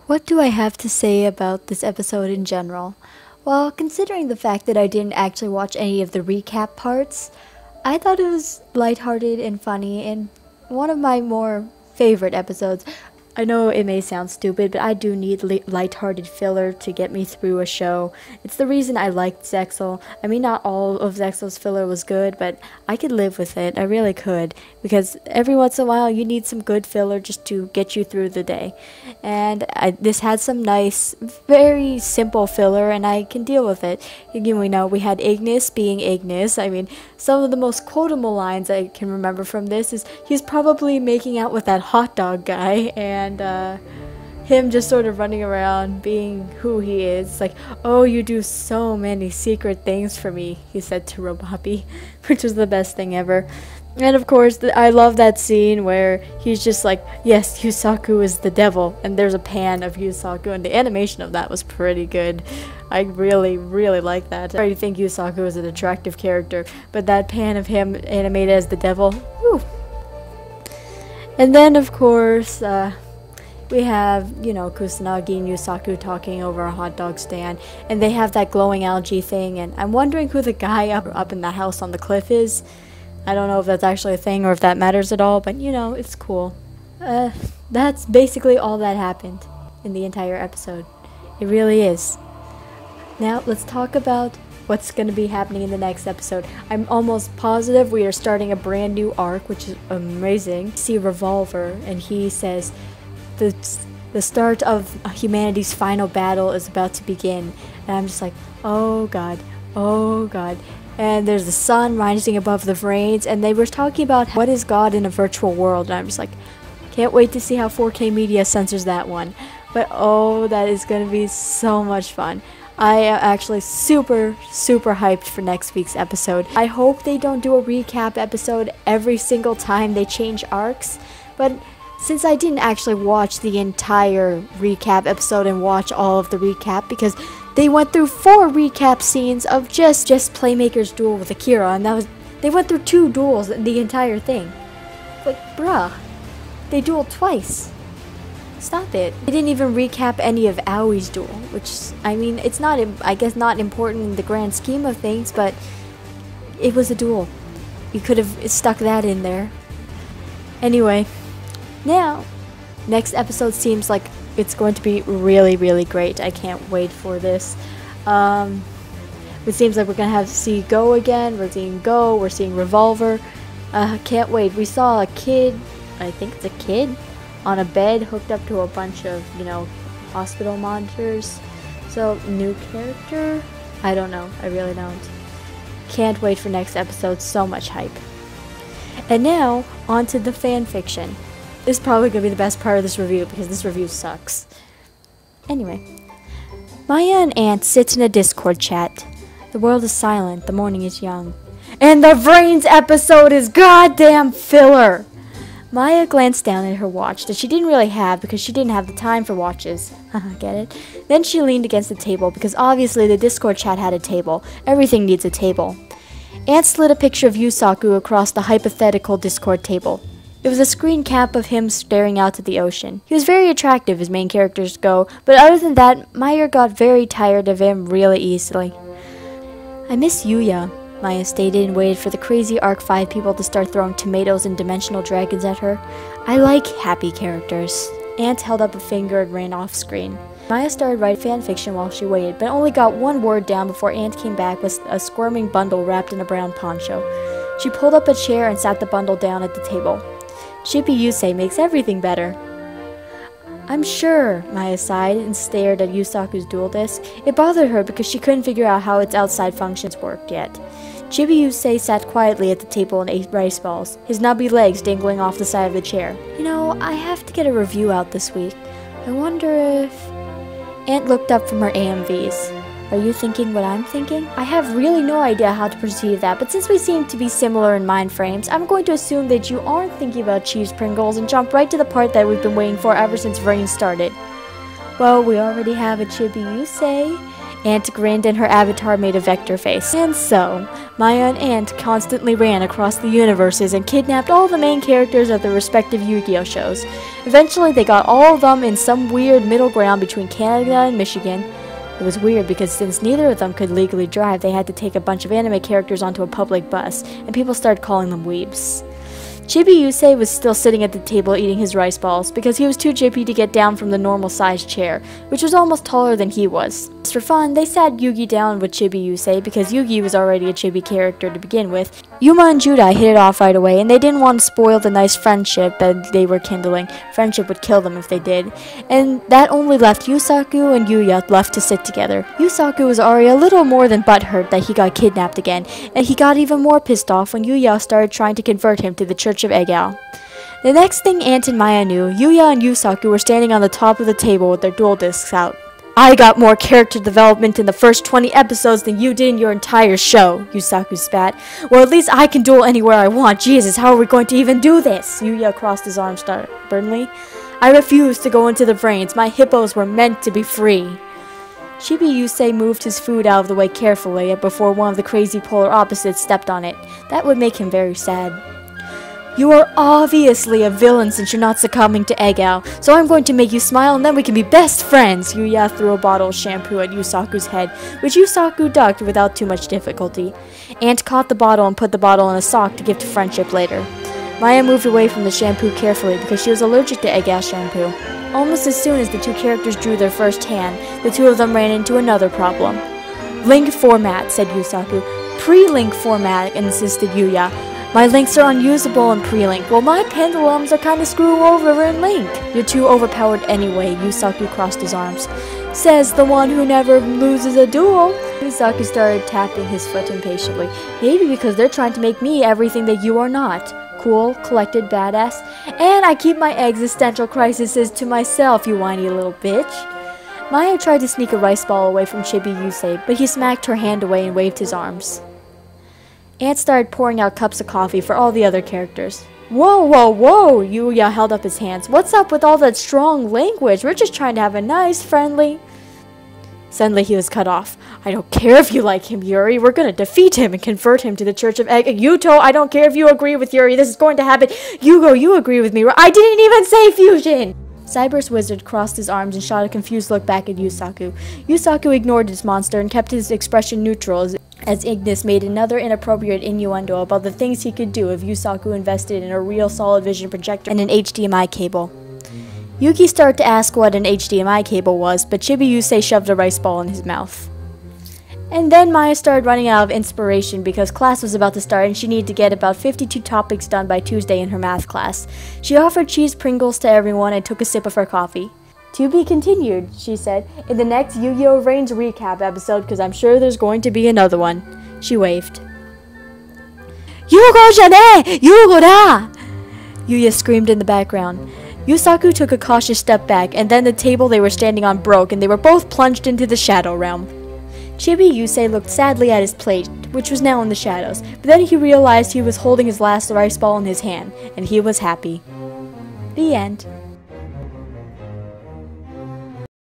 What do I have to say about this episode in general? Well, considering the fact that I didn't actually watch any of the recap parts, I thought it was lighthearted and funny and one of my more favorite episodes. I know it may sound stupid, but I do need lighthearted filler to get me through a show. It's the reason I liked Zexel. I mean, not all of Zexel's filler was good, but I could live with it. I really could. Because every once in a while, you need some good filler just to get you through the day. And this had some nice, very simple filler, and I can deal with it. You know, we had Ignis being Ignis. I mean, some of the most quotable lines I can remember from this is he's probably making out with that hot dog guy, and him just sort of running around being who he is. Like, oh, you do so many secret things for me, he said to Robapi, which was the best thing ever. And of course, I love that scene where he's just like, yes, Yusaku is the devil, and there's a pan of Yusaku, and the animation of that was pretty good. I really, really like that. I already think Yusaku is an attractive character, but that pan of him animated as the devil, whew. And then, of course, we have, you know, Kusanagi and Yusaku talking over a hot dog stand, and they have that glowing algae thing, and I'm wondering who the guy up in the house on the cliff is. I don't know if that's actually a thing or if that matters at all, but you know, it's cool. That's basically all that happened in the entire episode. It really is. Now, let's talk about what's going to be happening in the next episode. I'm almost positive we are starting a brand new arc, which is amazing. See Revolver, and he says, the start of humanity's final battle is about to begin. And I'm just like, oh god, oh god. And there's the sun rising above the VRains, and they were talking about what is God in a virtual world, and I'm just like, can't wait to see how 4K Media censors that one. But oh, that is going to be so much fun. I am actually super hyped for next week's episode. I hope they don't do a recap episode every single time they change arcs, but since I didn't actually watch the entire recap episode and watch all of the recap, because they went through 4 recap scenes of just Playmaker's duel with Akira, and they went through 2 duels in the entire thing. Like, bruh, they dueled twice. Stop it. They didn't even recap any of Aoi's duel, which, I mean, it's not, I guess, not important in the grand scheme of things, but it was a duel. You could have stuck that in there. Anyway, now, next episode seems like it's going to be really great. I can't wait for this. It seems like we're going to see Go again. We're seeing Go. We're seeing Revolver. Can't wait. We saw a kid, I think it's a kid, on a bed hooked up to a bunch of, you know, hospital monitors. So, new character? I don't know. I really don't. Can't wait for next episode. So much hype. And now, on to the fan fiction. This is probably going to be the best part of this review because this review sucks. Anyway. Mya and Ant sit in a Discord chat. The world is silent. The morning is young. And the VRains episode is goddamn filler! Mya glanced down at her watch that she didn't really have because she didn't have the time for watches. Get it? Then she leaned against the table because obviously the Discord chat had a table. Everything needs a table. Ant slid a picture of Yusaku across the hypothetical Discord table. It was a screen cap of him staring out at the ocean. He was very attractive as main characters go, but other than that, Mya got very tired of him really easily. I miss Yuya, Mya stated and waited for the crazy Arc 5 people to start throwing tomatoes and dimensional dragons at her. I like happy characters. Ant held up a finger and ran off screen. Mya started writing fanfiction while she waited, but only got one word down before Ant came back with a squirming bundle wrapped in a brown poncho. She pulled up a chair and sat the bundle down at the table. Chippy Yusei makes everything better. I'm sure, Mya sighed and stared at Yusaku's dual disc. It bothered her because she couldn't figure out how its outside functions worked yet. Chibi Yusei sat quietly at the table and ate rice balls, his knobby legs dangling off the side of the chair. You know, I have to get a review out this week. I wonder if... Ant looked up from her AMVs. Are you thinking what I'm thinking? I have really no idea how to perceive that, but since we seem to be similar in mind frames, I'm going to assume that you aren't thinking about cheese Pringles and jump right to the part that we've been waiting for ever since VRains started. Well, we already have a Chibi Yusei, Ant grinned and her avatar made a vector face. And so, Mya and Ant constantly ran across the universes and kidnapped all the main characters of their respective Yu-Gi-Oh shows. Eventually, they got all of them in some weird middle ground between Canada and Michigan. It was weird because since neither of them could legally drive, they had to take a bunch of anime characters onto a public bus, and people started calling them weebs. Chibi Yusei was still sitting at the table eating his rice balls because he was too jippy to get down from the normal sized chair, which was almost taller than he was. Just for fun, they sat Yugi down with Chibi Yusei because Yugi was already a chibi character to begin with. Yuma and Judai hit it off right away, and they didn't want to spoil the nice friendship that they were kindling. Friendship would kill them if they did. And that only left Yusaku and Yuya left to sit together. Yusaku was already a little more than butthurt that he got kidnapped again, and he got even more pissed off when Yuya started trying to convert him to the Church of YGO. The next thing Ant and Mya knew, Yuya and Yusaku were standing on the top of the table with their dual discs out. I got more character development in the first 20 episodes than you did in your entire show, Yusaku spat. Well, at least I can duel anywhere I want. Jesus, how are we going to even do this? Yuya crossed his arms stubbornly. I refuse to go into the VRains. My hippos were meant to be free. Chibi Yusei moved his food out of the way carefully before one of the crazy polar opposites stepped on it. That would make him very sad. You are obviously a villain since you're not succumbing to YGO, so I'm going to make you smile and then we can be best friends! Yuya threw a bottle of shampoo at Yusaku's head, which Yusaku ducked without too much difficulty. Ant caught the bottle and put the bottle in a sock to give to friendship later. Mya moved away from the shampoo carefully because she was allergic to YGO shampoo. Almost as soon as the two characters drew their first hand, the two of them ran into another problem. Link format, said Yusaku. Pre-link format, insisted Yuya. My links are unusable in pre-link. Well, my pendulums are kinda screw over in link. You're too overpowered anyway, Yusaku crossed his arms. Says the one who never loses a duel. Yusaku started tapping his foot impatiently. Maybe because they're trying to make me everything that you are not. Cool, collected badass. And I keep my existential crises to myself, you whiny little bitch. Mya tried to sneak a rice ball away from Chibi Yusei, but he smacked her hand away and waved his arms. Ant started pouring out cups of coffee for all the other characters. Whoa, whoa, whoa! Yuya held up his hands. What's up with all that strong language? We're just trying to have a nice, friendly... Suddenly he was cut off. I don't care if you like him, Yuri. We're gonna defeat him and convert him to the Church of Yuto, I don't care if you agree with Yuri. This is going to happen. Yugo, you agree with me. I didn't even say fusion! Cyber's wizard crossed his arms and shot a confused look back at Yusaku. Yusaku ignored his monster and kept his expression neutral as Ignis made another inappropriate innuendo about the things he could do if Yusaku invested in a real solid vision projector and an HDMI cable. Yuki started to ask what an HDMI cable was, but Chibi Yusei shoved a rice ball in his mouth. And then Mya started running out of inspiration because class was about to start and she needed to get about 52 topics done by Tuesday in her math class. She offered cheese Pringles to everyone and took a sip of her coffee. To be continued, she said, in the next Yu-Gi-Oh! VRains recap episode because I'm sure there's going to be another one. She waved. Yugo jane! Yugo da! Yuya screamed in the background. Yusaku took a cautious step back and then the table they were standing on broke and they were both plunged into the shadow realm. Chibi Yusei looked sadly at his plate, which was now in the shadows, but then he realized he was holding his last rice ball in his hand, and he was happy. The end.